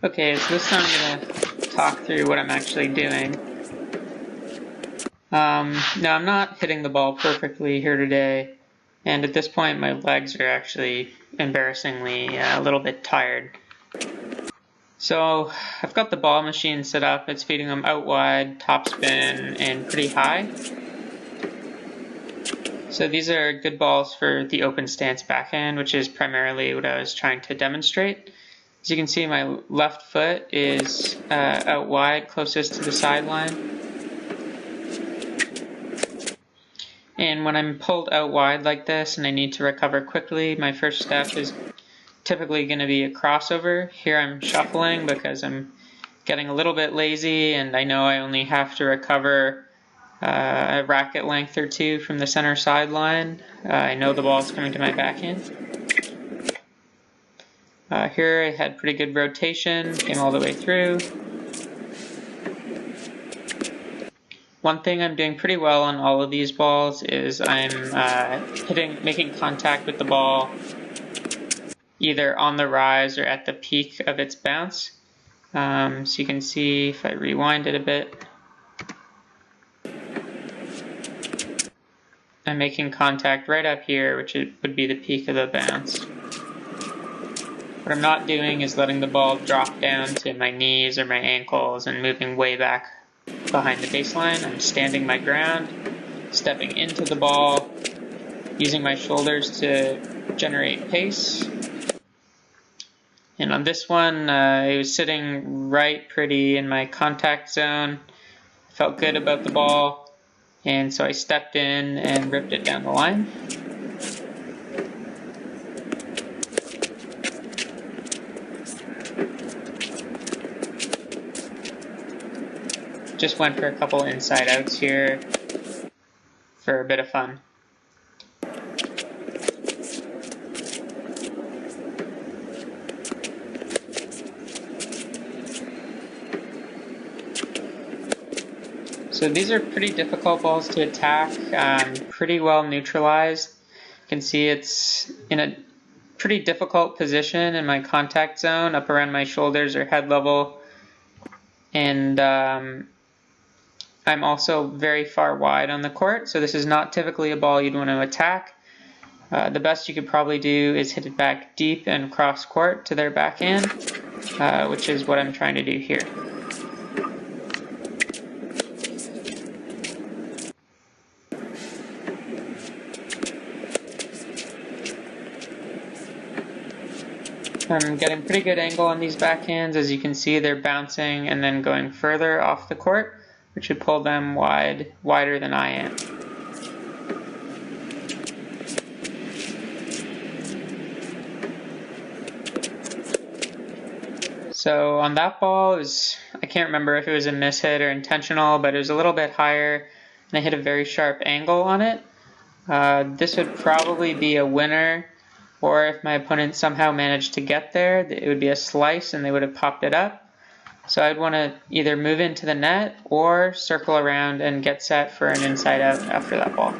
Okay, so this time I'm going to talk through what I'm actually doing. Now I'm not hitting the ball perfectly here today, and at this point my legs are actually embarrassingly a little bit tired. So I've got the ball machine set up. It's feeding them out wide, top spin, and pretty high. So these are good balls for the open stance backhand, which is primarily what I was trying to demonstrate. As you can see, my left foot is out wide, closest to the sideline. And when I'm pulled out wide like this and I need to recover quickly, my first step is typically going to be a crossover. Here I'm shuffling because I'm getting a little bit lazy and I know I only have to recover a racket length or two from the center sideline. I know the ball's coming to my backhand. Here I had pretty good rotation, came all the way through. One thing I'm doing pretty well on all of these balls is I'm making contact with the ball either on the rise or at the peak of its bounce. So you can see if I rewind it a bit, I'm making contact right up here, which would be the peak of the bounce. What I'm not doing is letting the ball drop down to my knees or my ankles and moving way back behind the baseline. I'm standing my ground, stepping into the ball, using my shoulders to generate pace. And on this one, it was sitting right pretty in my contact zone. Felt good about the ball, and so I stepped in and ripped it down the line. Just went for a couple inside outs here for a bit of fun. So these are pretty difficult balls to attack, pretty well neutralized. You can see it's in a pretty difficult position in my contact zone, up around my shoulders or head level. And I'm also very far wide on the court, so this is not typically a ball you'd want to attack. The best you could probably do is hit it back deep and cross court to their backhand, which is what I'm trying to do here. I'm getting pretty good angle on these backhands. As you can see, they're bouncing and then going further off the court, which would pull them wider than I am. So on that ball, I can't remember if it was a mishit or intentional, but it was a little bit higher, and I hit a very sharp angle on it. This would probably be a winner, or if my opponent somehow managed to get there, it would be a slice and they would have popped it up. So I'd want to either move into the net or circle around and get set for an inside out after that ball.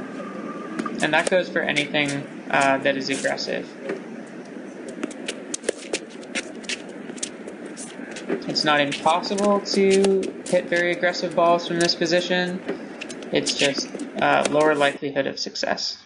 And that goes for anything that is aggressive. It's not impossible to hit very aggressive balls from this position. It's just lower likelihood of success.